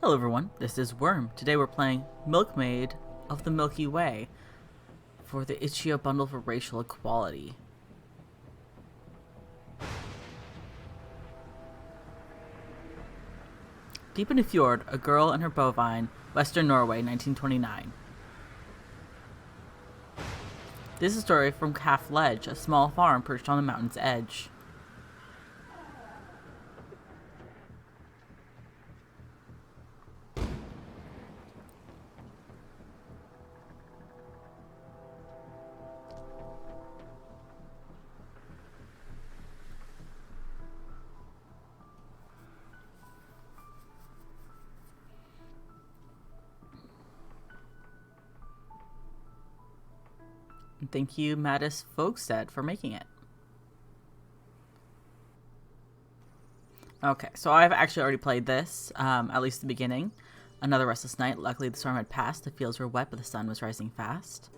Hello everyone, this is Worm. Today we're playing Milkmaid of the Milky Way for the Itch.io bundle for racial equality. Deep in a fjord, a girl and her bovine, Western Norway, 1929. This is a story from Calf Ledge, a small farm perched on the mountain's edge. And thank you, Mattis Folkstead, for making it. Okay, so I've actually already played this, at least the beginning. Another restless night. Luckily, the storm had passed. The fields were wet, but the sun was rising fast.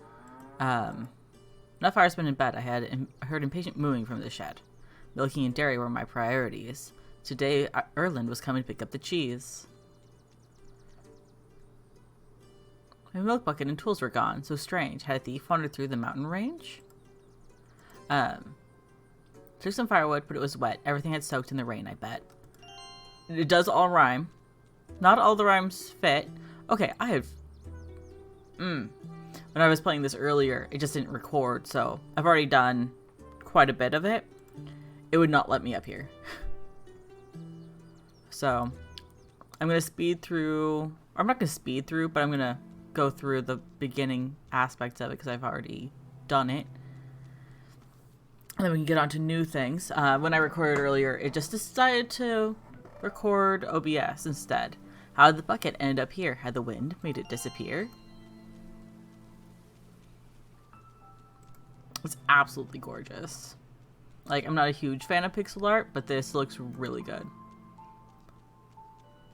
Not far I spent in bed. I heard impatient mooing from the shed. Milking and dairy were my priorities. Today, Erland was coming to pick up the cheese. My milk bucket and tools were gone. So strange. Had a thief wandered through the mountain range? Took some firewood, but it was wet. Everything had soaked in the rain, I bet. It does all rhyme. Not all the rhymes fit. Okay, I have... When I was playing this earlier, it just didn't record, so I've already done quite a bit of it. It would not let me up here. So, I'm going to speed through... Or I'm not going to speed through, but I'm going to go through the beginning aspects of it because I've already done it. And then we can get on to new things. When I recorded earlier, it just decided to record OBS instead. How did the bucket end up here? Had the wind made it disappear? It's absolutely gorgeous. Like, I'm not a huge fan of pixel art, but this looks really good.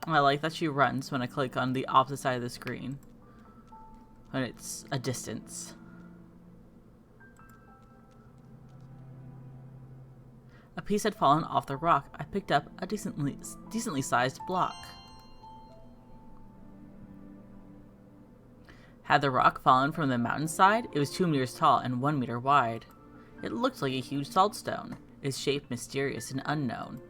I like that she runs when I click on the opposite side of the screen. When it's a distance. A piece had fallen off the rock. I picked up a decently sized block. Had the rock fallen from the mountainside? It was 2 meters tall and 1 meter wide. It looked like a huge saltstone. Its shape mysterious and unknown.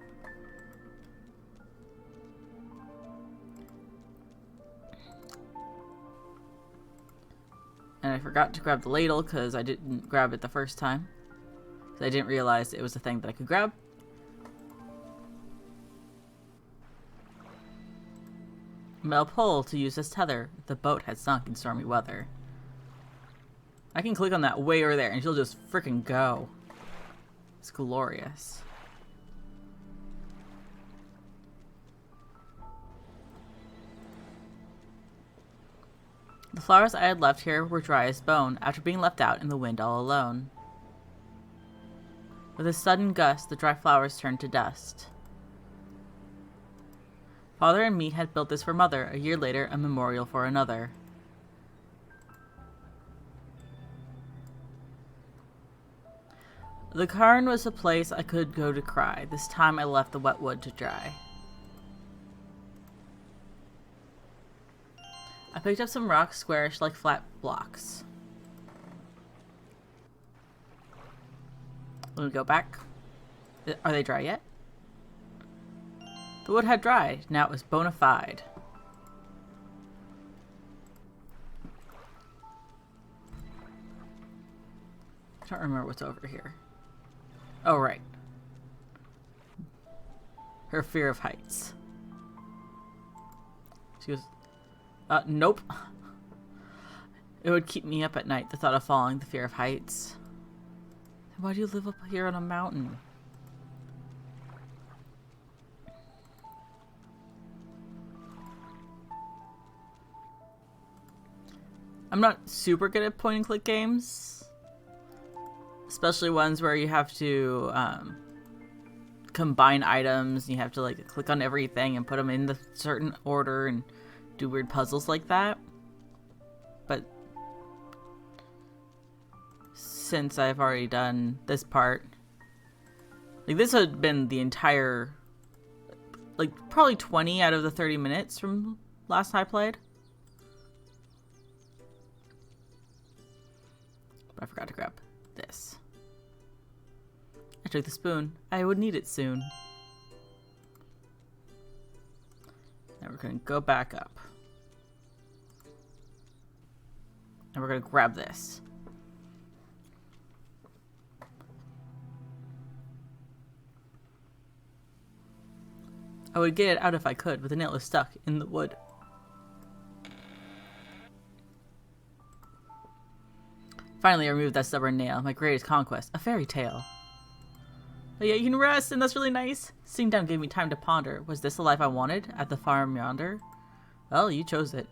And I forgot to grab the ladle because I didn't grab it the first time. I didn't realize it was a thing that I could grab. Metal pole to use as tether. The boat had sunk in stormy weather. I can click on that way over there and she'll just frickin' go. It's glorious. The flowers I had left here were dry as bone after being left out in the wind all alone. With a sudden gust, the dry flowers turned to dust. Father and me had built this for Mother. A year later, a memorial for another. The cairn was a place I could go to cry. This time I left the wet wood to dry. I picked up some rocks, squarish like flat blocks. Let me go back. Are they dry yet? The wood had dried. Now it was bona fide. I don't remember what's over here. Oh, right. Her fear of heights. She goes, nope. It would keep me up at night, the thought of falling, the fear of heights. Why do you live up here on a mountain? I'm not super good at point and click games. Especially ones where you have to combine items. And you have to like click on everything and put them in the certain order and do weird puzzles like that. But since I've already done this part, like this had been the entire, like probably 20 out of the 30 minutes from last I played. But I forgot to grab this. I took the spoon. I would need it soon. Now we're going to go back up. And we're going to grab this. I would get it out if I could, but the nail is stuck in the wood. Finally, I removed that stubborn nail, my greatest conquest, a fairy tale. But yeah, you can rest, and that's really nice. Sitting down gave me time to ponder. Was this the life I wanted at the farm yonder? Well, you chose it.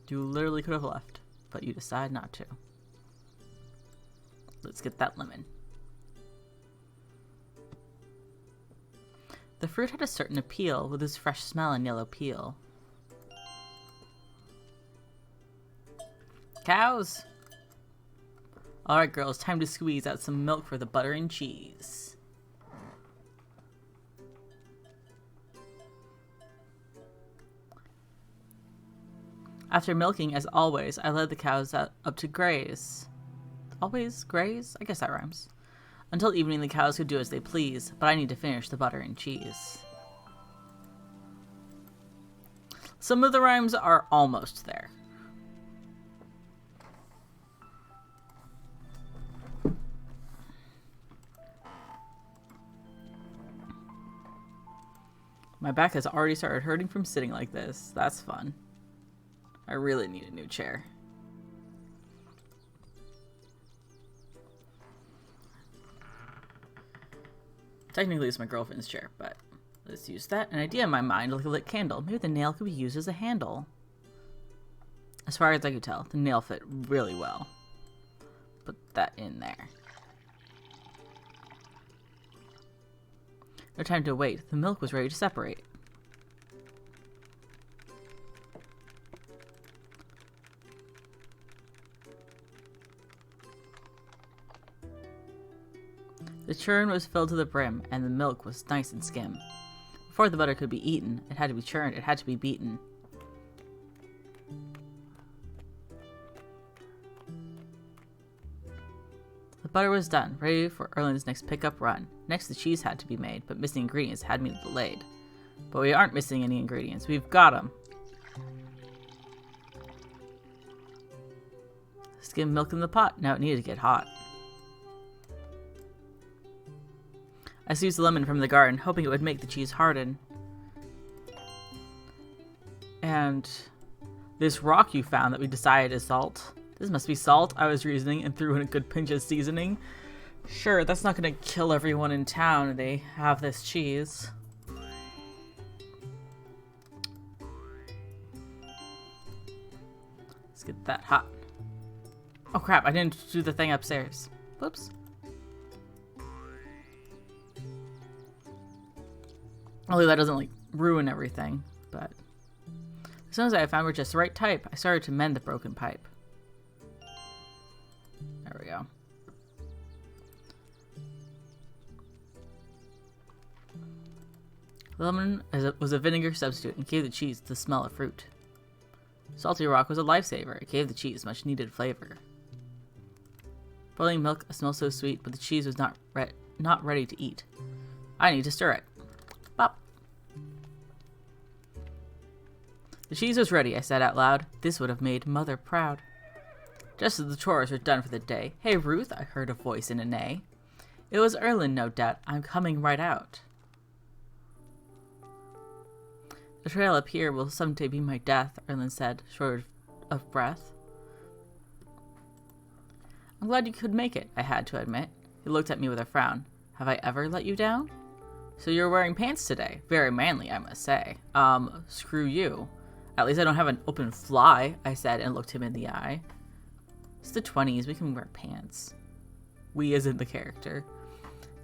You literally could have left, but you decided not to. Let's get that lemon. The fruit had a certain appeal with its fresh smell and yellow peel. Cows! Alright girls, time to squeeze out some milk for the butter and cheese. After milking, as always, I led the cows up to graze. Always graze? I guess that rhymes. Until evening, the cows could do as they please, but I need to finish the butter and cheese. Some of the rhymes are almost there. My back has already started hurting from sitting like this. That's fun. I really need a new chair. Technically, it's my girlfriend's chair, but let's use that. An idea in my mind, like a lit candle. Maybe the nail could be used as a handle. As far as I could tell, the nail fit really well. Put that in there. No time to wait. The milk was ready to separate. The churn was filled to the brim, and the milk was nice and skim. Before the butter could be eaten, it had to be churned, it had to be beaten. The butter was done, ready for Erlen's next pickup run. Next, the cheese had to be made, but missing ingredients had me delayed. But we aren't missing any ingredients. We've got them. Skimmed milk in the pot. Now it needed to get hot. I squeezed the lemon from the garden, hoping it would make the cheese harden. And this rock you found that we decided is salt. This must be salt, I was reasoning, and threw in a good pinch of seasoning. Sure, that's not gonna kill everyone in town if they have this cheese. Let's get that hot. Oh crap, I didn't do the thing upstairs. Whoops. Only that doesn't, like, ruin everything, but... As soon as I found we're just the right type, I started to mend the broken pipe. There we go. Lemon was a vinegar substitute and gave the cheese the smell of fruit. Salty rock was a lifesaver. It gave the cheese much needed flavor. Boiling milk smelled so sweet, but the cheese was not ready to eat. I need to stir it. Bop. The cheese was ready, I said out loud. This would have made Mother proud. Just as the chores were done for the day. Hey, Ruth, I heard a voice in a neigh. It was Erlen, no doubt. I'm coming right out. The trail up here will someday be my death, Erlen said, short of breath. I'm glad you could make it, I had to admit. He looked at me with a frown. Have I ever let you down? So you're wearing pants today. Very manly, I must say. Screw you. At least I don't have an open fly, I said and looked him in the eye. It's the 20s, we can wear pants. We as in the character.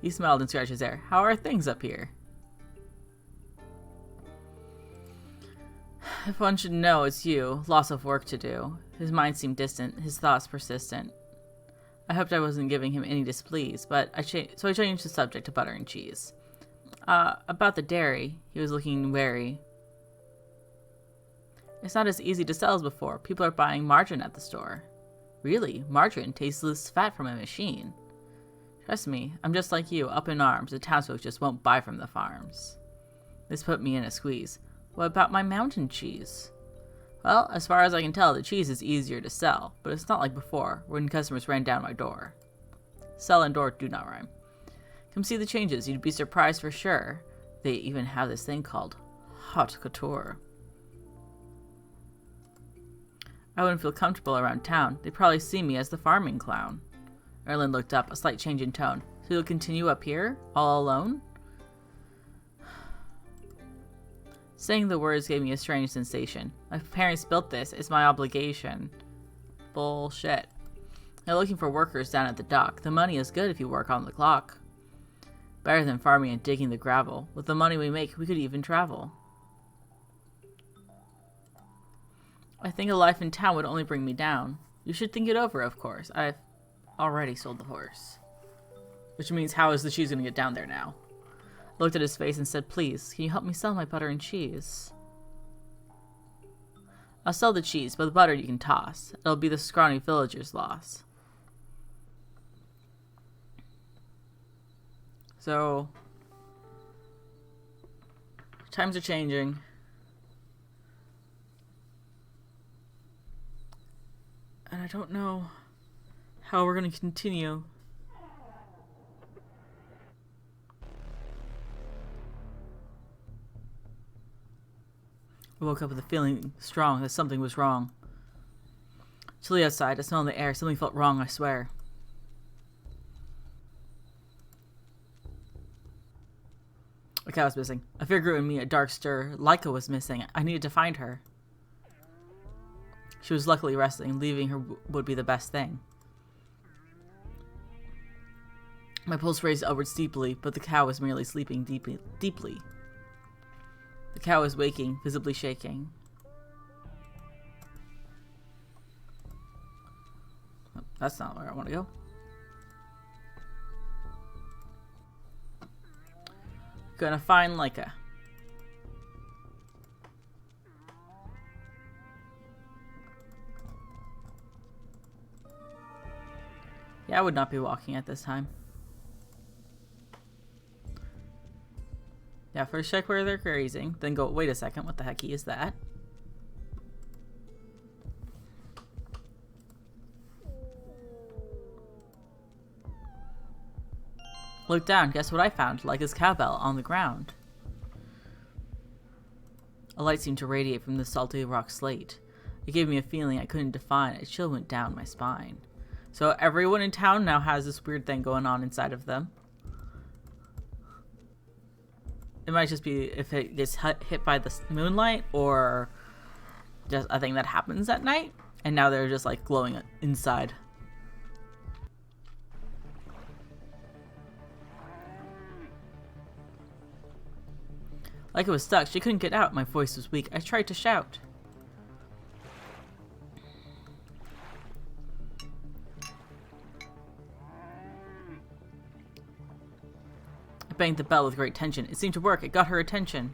He smiled and scratched his hair. How are things up here? If one should know, it's you. Lots of work to do. His mind seemed distant, his thoughts persistent. I hoped I wasn't giving him any displease, but so I changed the subject to butter and cheese. About the dairy. He was looking wary. It's not as easy to sell as before. People are buying margarine at the store. Really? Margarine? Tasteless fat from a machine? Trust me, I'm just like you, up in arms. The townsfolk just won't buy from the farms. This put me in a squeeze. What about my mountain cheese? Well, as far as I can tell, the cheese is easier to sell, but it's not like before, when customers ran down my door. Sell and door do not rhyme. Come see the changes. You'd be surprised for sure. They even have this thing called haute couture. I wouldn't feel comfortable around town. They'd probably see me as the farming clown. Erlen looked up, a slight change in tone. So you'll continue up here, all alone? Saying the words gave me a strange sensation. My parents built this. It's my obligation. Bullshit. They're looking for workers down at the dock. The money is good if you work on the clock. Better than farming and digging the gravel. With the money we make, we could even travel. I think a life in town would only bring me down. You should think it over, of course. I've already sold the horse. Which means, how is the cheese going to get down there now? I looked at his face and said, please, can you help me sell my butter and cheese? I'll sell the cheese, but the butter you can toss. It'll be the scrawny villager's loss. So, times are changing. And I don't know how we're going to continue. I woke up with a feeling strong that something was wrong. Chilly outside, I smell in the air. Something felt wrong, I swear. A cow was missing. A fear grew in me, a dark stir. Laika was missing. I needed to find her. She was luckily resting. Leaving her would be the best thing. My pulse raised upwards steeply, but the cow was merely sleeping deeply. The cow was waking, visibly shaking. Oh, that's not where I want to go. Gonna find Laika. Yeah, I would not be walking at this time. Yeah, first check where they're grazing, then go, wait a second, what the heck is that? Look down, guess what I found? Laika's cowbell on the ground. A light seemed to radiate from the salty rock slate. It gave me a feeling I couldn't define. A chill went down my spine. So everyone in town now has this weird thing going on inside of them. It might just be if it gets hit by the moonlight, or just a thing that happens at night, and now they're just like glowing inside. Like it was stuck. She couldn't get out. My voice was weak. I tried to shout. I banged the bell with great tension. It seemed to work. It got her attention.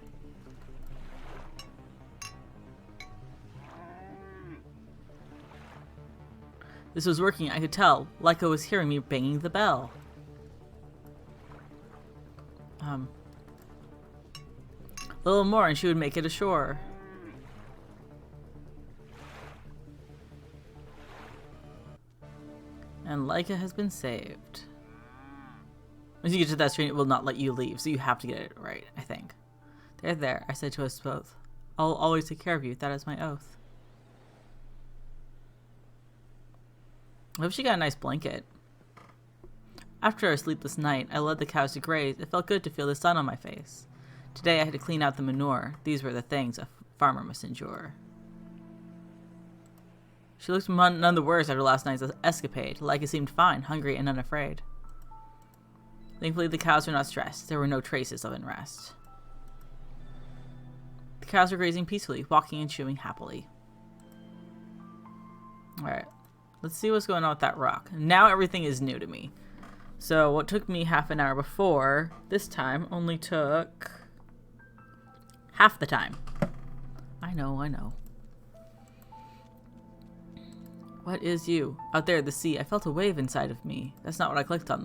This was working, I could tell. Laika was hearing me banging the bell. A little more and she would make it ashore. And Laika has been saved. Once you get to that screen, it will not let you leave, so you have to get it right, I think. There, I said to us both. I'll always take care of you, that is my oath. I hope she got a nice blanket. After a sleepless night, I led the cows to graze. It felt good to feel the sun on my face. Today I had to clean out the manure. These were the things a farmer must endure. She looked none the worse after last night's escapade. Laika seemed fine, hungry, and unafraid. Thankfully, the cows were not stressed. There were no traces of unrest. The cows were grazing peacefully, walking and chewing happily. Alright. Let's see what's going on with that rock. Now everything is new to me. So what took me half an hour before, this time only took half the time. I know, I know. What is you? Out there at the sea, I felt a wave inside of me. That's not what I clicked on,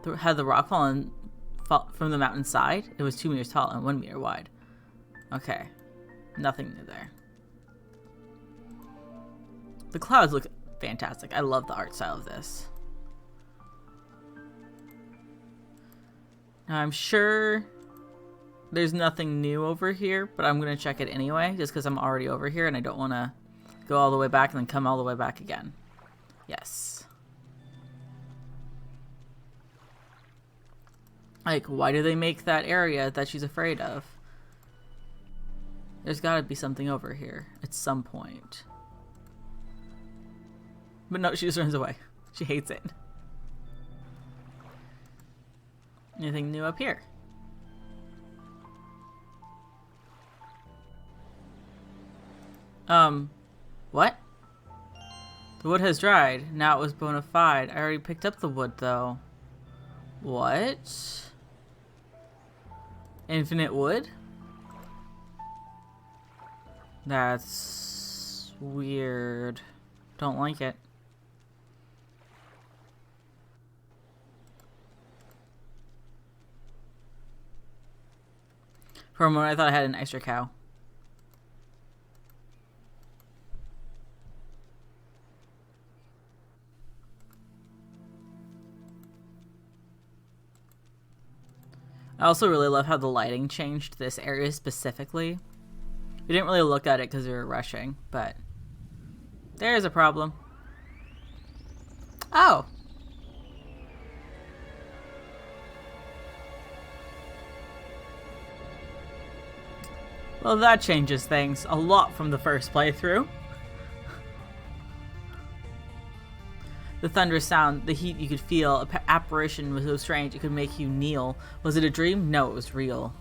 though. Had the rock fallen from the mountainside? It was 2 meters tall and 1 meter wide. Okay. Nothing new there. The clouds look fantastic. I love the art style of this. Now, I'm sure there's nothing new over here, but I'm going to check it anyway, just because I'm already over here and I don't want to go all the way back and then come all the way back again. Yes. Like, why do they make that area that she's afraid of? There's got to be something over here at some point. But no, she just runs away. She hates it. Anything new up here? What? The wood has dried. Now it was bona fide. I already picked up the wood, though. What? Infinite wood? That's weird. Don't like it. For a moment, I thought I had an extra cow. I also really love how the lighting changed this area specifically. We didn't really look at it because we were rushing, but there's a problem. Oh! Well, that changes things a lot from the first playthrough. The thunderous sound, the heat you could feel, apparition was so strange it could make you kneel. Was it a dream? No, it was real.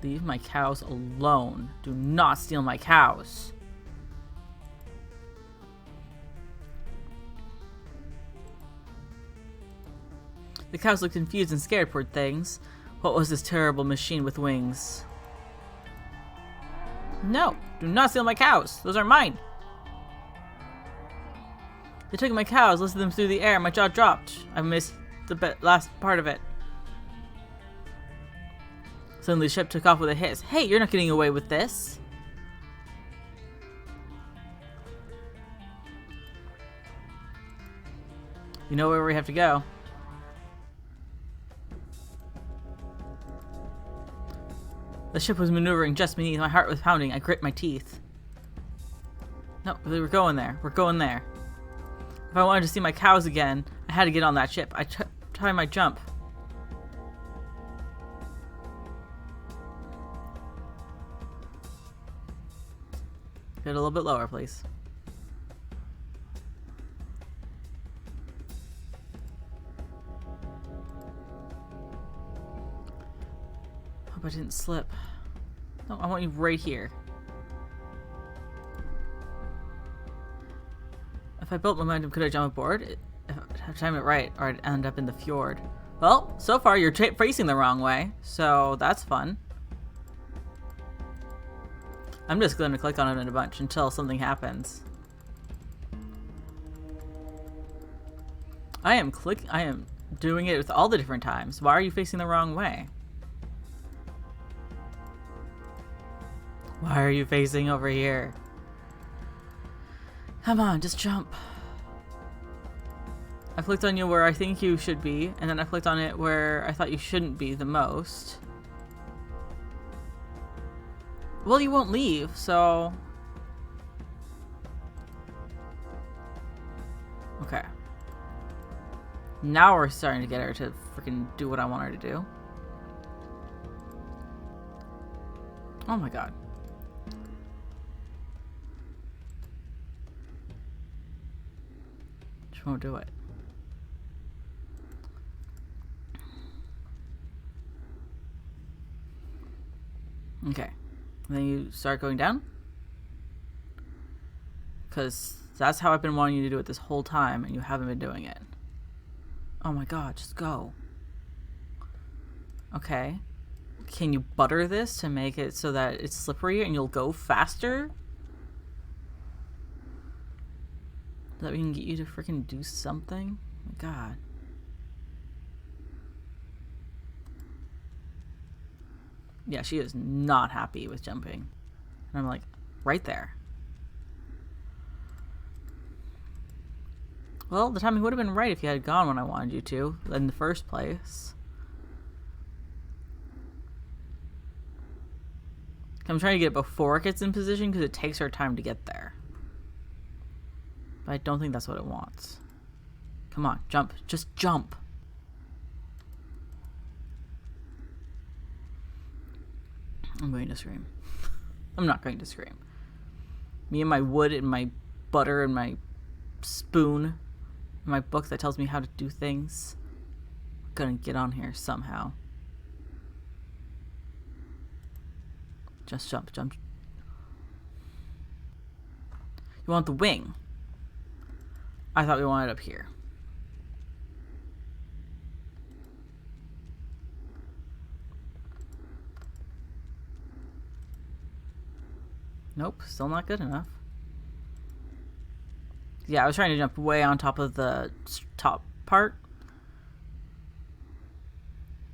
Leave my cows alone. Do not steal my cows. The cows looked confused and scared, poor things. What was this terrible machine with wings? No, do not steal my cows. Those are mine. They took my cows, lifted them through the air. My jaw dropped. I missed the last part of it. Suddenly the ship took off with a hiss. Hey, you're not getting away with this. You know where we have to go. The ship was maneuvering just beneath. My heart was pounding. I grit my teeth. No, we're going there. We're going there. If I wanted to see my cows again, I had to get on that ship. I tried my jump. Get a little bit lower, please. Hope I didn't slip. No, I want you right here. If I built momentum, could I jump aboard? If I time it right, or I'd end up in the fjord. Well, so far you're facing the wrong way, so that's fun. I'm just going to click on it in a bunch until something happens. I am doing it with all the different times. Why are you facing the wrong way? Why are you facing over here? Come on, just jump. I clicked on you where I think you should be, and then I clicked on it where I thought you shouldn't be the most. Well, you won't leave, so... Okay. Now we're starting to get her to freaking do what I want her to do. Oh my god. She won't do it. Okay. And then you start going down? Because that's how I've been wanting you to do it this whole time, and you haven't been doing it. Oh my god, just go. Okay. Can you butter this to make it so that it's slippery and you'll go faster? So that we can get you to freaking do something? Oh my god. Yeah, she is not happy with jumping. And I'm like, right there. Well, the timing would have been right if you had gone when I wanted you to, in the first place. I'm trying to get it before it gets in position because it takes her time to get there. But I don't think that's what it wants. Come on, jump. Just jump. I'm going to scream. I'm not going to scream. Me and my wood and my butter and my spoon and my book that tells me how to do things. I'm gonna get on here somehow. Just jump, jump. You want the wing? I thought we wanted it up here. Nope, still not good enough. Yeah, I was trying to jump way on top of the top part.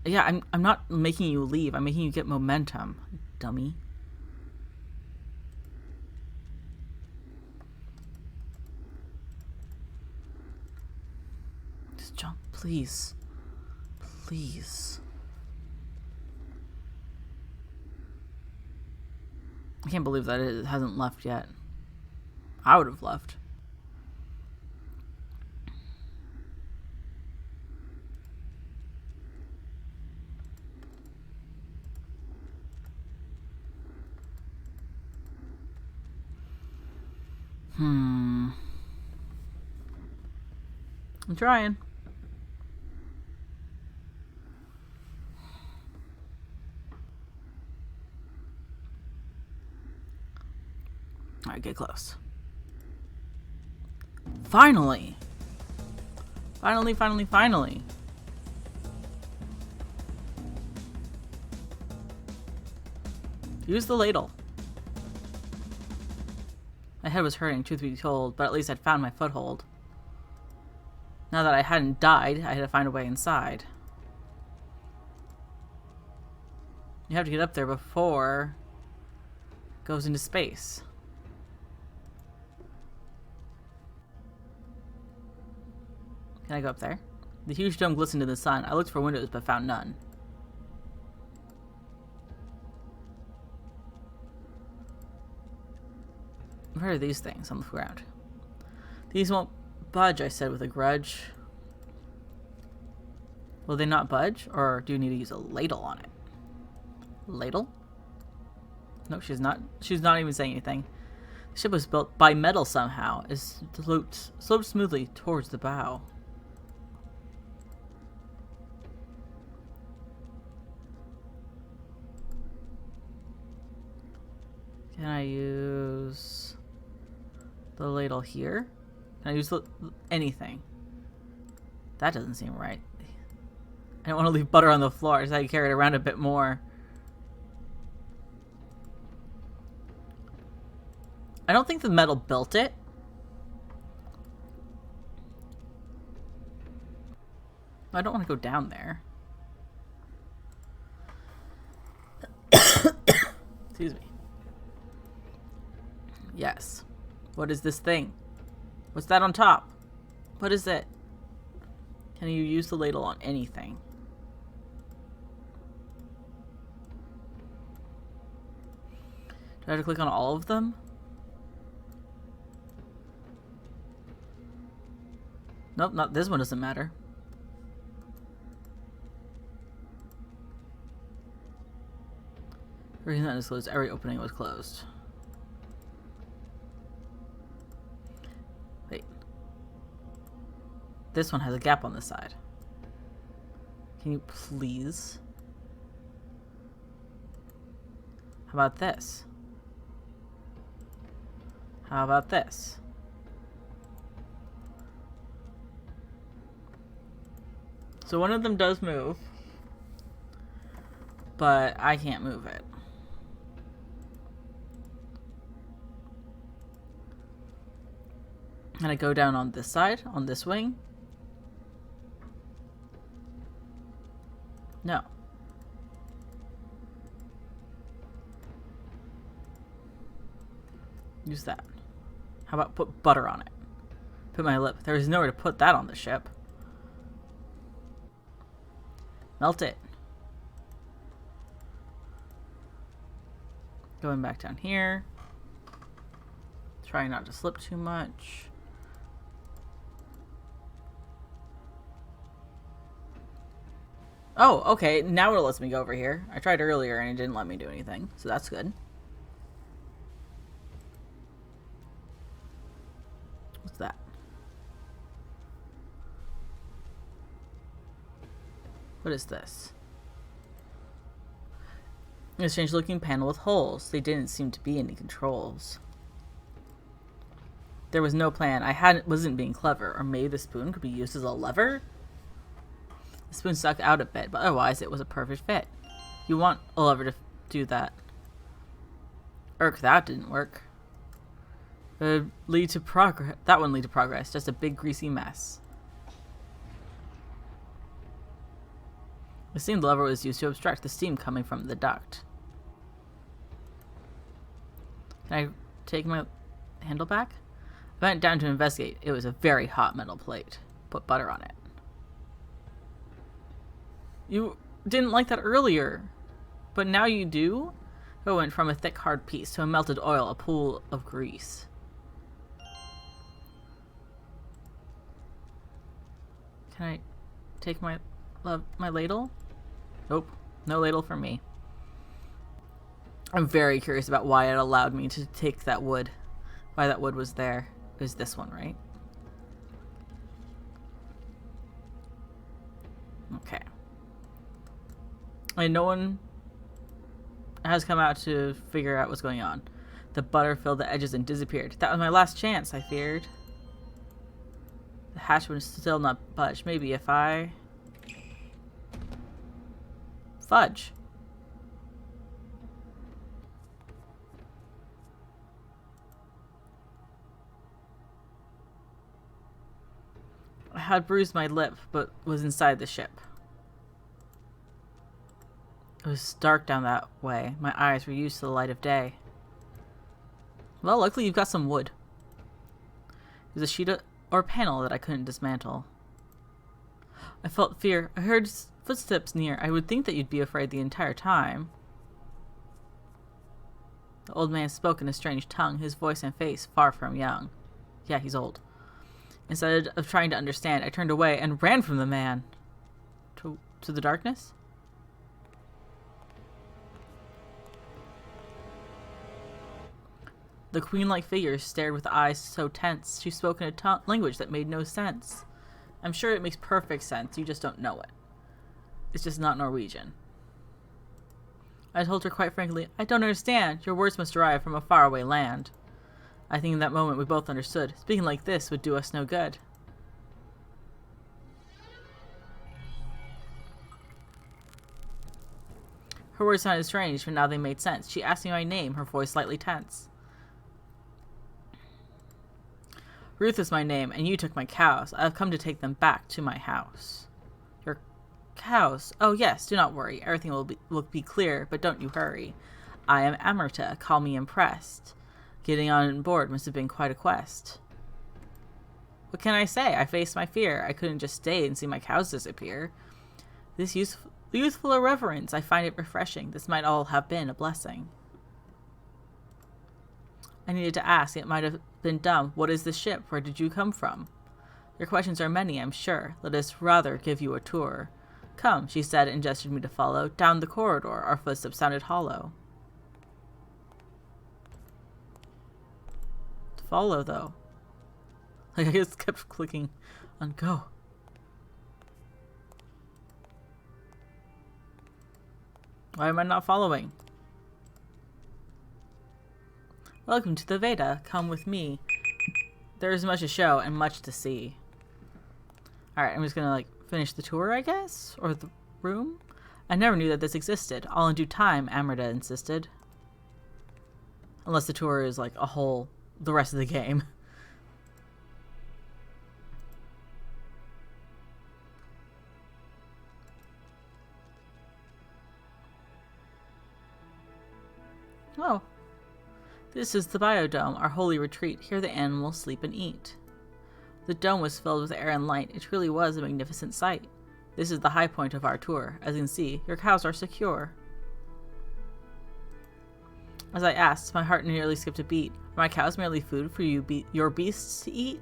Yeah, I'm not making you leave. I'm making you get momentum, dummy. Just jump, please. Please. I can't believe that it hasn't left yet. I would have left. I'm trying. Alright, get close. Finally! Finally, finally, finally. Use the ladle. My head was hurting, truth be told, but at least I'd found my foothold. Now that I hadn't died, I had to find a way inside. You have to get up there before it goes into space. Can I go up there? The huge dome glistened in the sun. I looked for windows, but found none. I've heard of these things on the ground. These won't budge, I said with a grudge. Will they not budge, or do you need to use a ladle on it? Ladle? No, she's not. She's not even saying anything. The ship was built by metal somehow. It sloped smoothly towards the bow. Can I use the ladle here? Can I use anything? That doesn't seem right. I don't want to leave butter on the floor, so I carry it around a bit more. I don't think the metal built it. I don't want to go down there. Excuse me. Yes. What is this thing? What's that on top? What is it? Can you use the ladle on anything? Do I have to click on all of them? Nope, not this one doesn't matter. For reason that is closed, every opening was closed. Wait. This one has a gap on the side. Can you please? How about this? How about this? So one of them does move, but I can't move it. And I go down on this side, on this wing. No. Use that. How about put butter on it? Put my lip. There is nowhere to put that on the ship. Melt it. Going back down here. Trying not to slip too much. Oh, okay. Now it lets me go over here. I tried earlier and it didn't let me do anything. So that's good. What's that? What is this? A strange looking panel with holes. They didn't seem to be any controls. There was no plan. Wasn't being clever. Or maybe the spoon could be used as a lever? The spoon stuck out a bit, but otherwise it was a perfect fit. You want a lever to do that. That didn't work. Lead to progress. That wouldn't lead to progress. Just a big greasy mess. It seemed the lever was used to obstruct the steam coming from the duct. Can I take my handle back? I went down to investigate. It was a very hot metal plate. Put butter on it. You didn't like that earlier, but now you do? It went from a thick, hard piece to a melted oil, a pool of grease. Can I take my ladle? Nope. No ladle for me. I'm very curious about why it allowed me to take that wood. Why that wood was there. It was this one, right? Okay. And no one has come out to figure out what's going on. The butter filled the edges and disappeared. That was my last chance, I feared. The hatch would still not budge. Maybe if I... Fudge. I had bruised my lip, but was inside the ship. It was dark down that way. My eyes were used to the light of day. Well, luckily you've got some wood. There's a sheet or panel that I couldn't dismantle. I felt fear. I heard footsteps near. I would think that you'd be afraid the entire time. The old man spoke in a strange tongue, his voice and face far from young. Yeah, he's old. Instead of trying to understand, I turned away and ran from the man. To the darkness? The queen-like figure stared with eyes so tense. She spoke in a language that made no sense. I'm sure it makes perfect sense, you just don't know it. It's just not Norwegian. I told her quite frankly, I don't understand. Your words must arrive from a faraway land. I think in that moment we both understood. Speaking like this would do us no good. Her words sounded strange, but now they made sense. She asked me my name, her voice slightly tense. Ruth is my name, and you took my cows. I have come to take them back to my house. Your cows? Oh yes, do not worry. Everything will be clear, but don't you hurry. I am Amerta. Call me impressed. Getting on board must have been quite a quest. What can I say? I faced my fear. I couldn't just stay and see my cows disappear. This youthful irreverence, I find it refreshing. This might all have been a blessing. I needed to ask. It might have been dumb. What is this ship? Where did you come from? Your questions are many, I'm sure. Let us rather give you a tour. Come, she said and gestured me to follow. Down the corridor, our footsteps sounded hollow. To follow, though. I just kept clicking on go. Why am I not following? Welcome to the Veda. Come with me. There is much to show and much to see. Alright, I'm just gonna, finish the tour, I guess? Or the room? I never knew that this existed. All in due time, Amrita insisted. Unless the tour is like the rest of the game. Oh. This is the biodome, our holy retreat. Here the animals sleep and eat. The dome was filled with air and light. It truly was a magnificent sight. This is the high point of our tour. As you can see, your cows are secure. As I asked, my heart nearly skipped a beat. Are my cows merely food for your beasts to eat?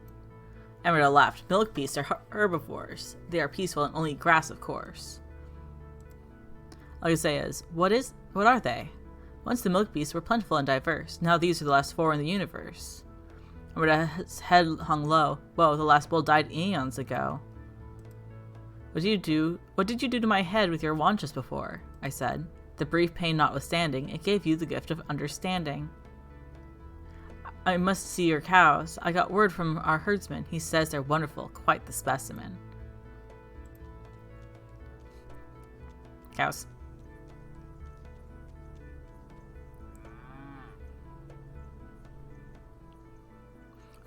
Amrita laughed. Milk beasts are herbivores. They are peaceful and only eat grass, of course. All you say is, what are they? Once the milk beasts were plentiful and diverse. Now these are the last 4 in the universe. Amrita's head hung low. Whoa, the last bull died eons ago. What did you do to my head with your wand just before? I said. The brief pain notwithstanding, it gave you the gift of understanding. I must see your cows. I got word from our herdsman. He says they're wonderful, quite the specimen. Cows.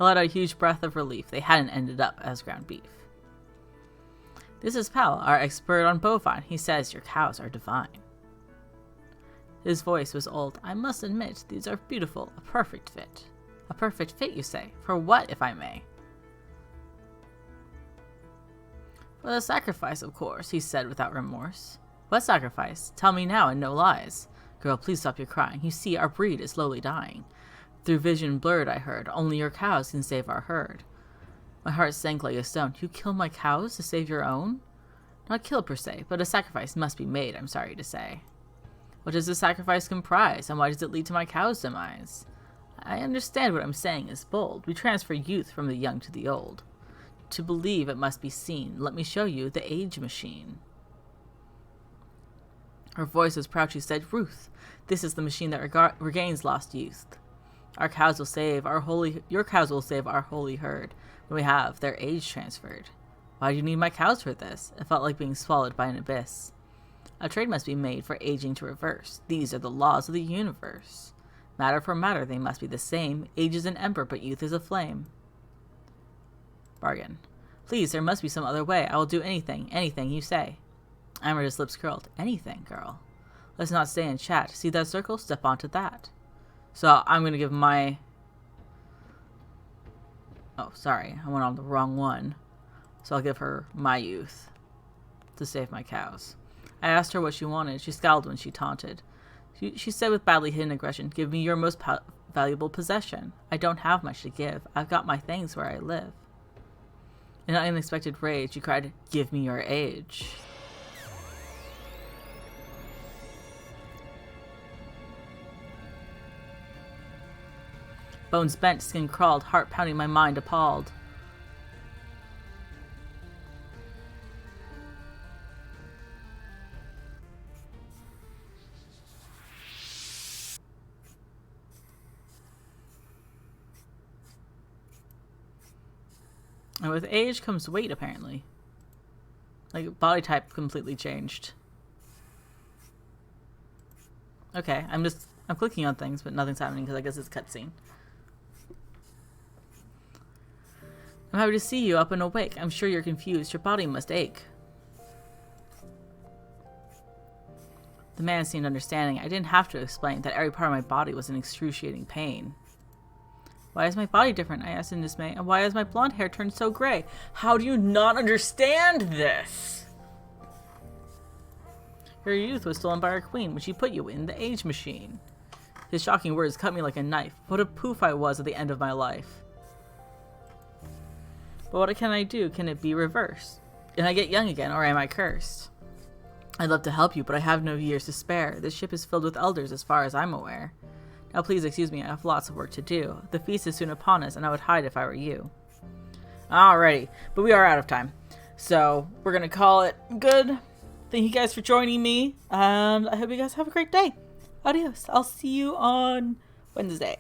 I let out a huge breath of relief. They hadn't ended up as ground beef. This is Pal, our expert on bovine. He says your cows are divine. His voice was old. I must admit, these are beautiful. A perfect fit. A perfect fit, you say? For what, if I may? For the sacrifice, of course, he said without remorse. What sacrifice? Tell me now and no lies. Girl, please stop your crying. You see, our breed is slowly dying. Through vision blurred, I heard. Only your cows can save our herd. My heart sank like a stone. You kill my cows to save your own? Not kill per se, but a sacrifice must be made, I'm sorry to say. What does the sacrifice comprise, and why does it lead to my cow's demise? I understand what I'm saying is bold. We transfer youth from the young to the old. To believe it must be seen. Let me show you the age machine. Her voice was proud. She said, Ruth, this is the machine that regains lost youth. Your cows will save our holy herd when we have their age transferred. Why do you need my cows for this? It felt like being swallowed by an abyss. A trade must be made for aging to reverse. These are the laws of the universe. Matter for matter, they must be the same. Age is an ember, but youth is a flame. Bargain. Please, there must be some other way. I will do anything you say. Amrita's lips curled. Anything, girl. Let's not stay and chat. See that circle? Step onto that. So I'm going to give my... Oh, sorry. I went on the wrong one. So I'll give her my youth to save my cows. I asked her what she wanted. She scowled when she taunted. She said with badly hidden aggression, give me your most valuable possession. I don't have much to give. I've got my things where I live. In an unexpected rage, she cried, give me your age. Bones bent, skin crawled, heart pounding, my mind appalled. And with age comes weight, apparently. Like, body type completely changed. Okay, I'm clicking on things, but nothing's happening because I guess it's a cutscene. I'm happy to see you up and awake. I'm sure you're confused. Your body must ache. The man seemed understanding. I didn't have to explain that every part of my body was in excruciating pain. Why is my body different? I asked in dismay. And why has my blonde hair turned so gray? How do you not understand this? Your youth was stolen by our queen when she put you in the age machine. His shocking words cut me like a knife. What a poof I was at the end of my life. But what can I do? Can it be reversed? Can I get young again, or am I cursed? I'd love to help you, but I have no years to spare. This ship is filled with elders as far as I'm aware. Now please excuse me, I have lots of work to do. The feast is soon upon us, and I would hide if I were you. Alrighty, but we are out of time. So, we're gonna call it good. Thank you guys for joining me, and I hope you guys have a great day. Adios. I'll see you on Wednesday.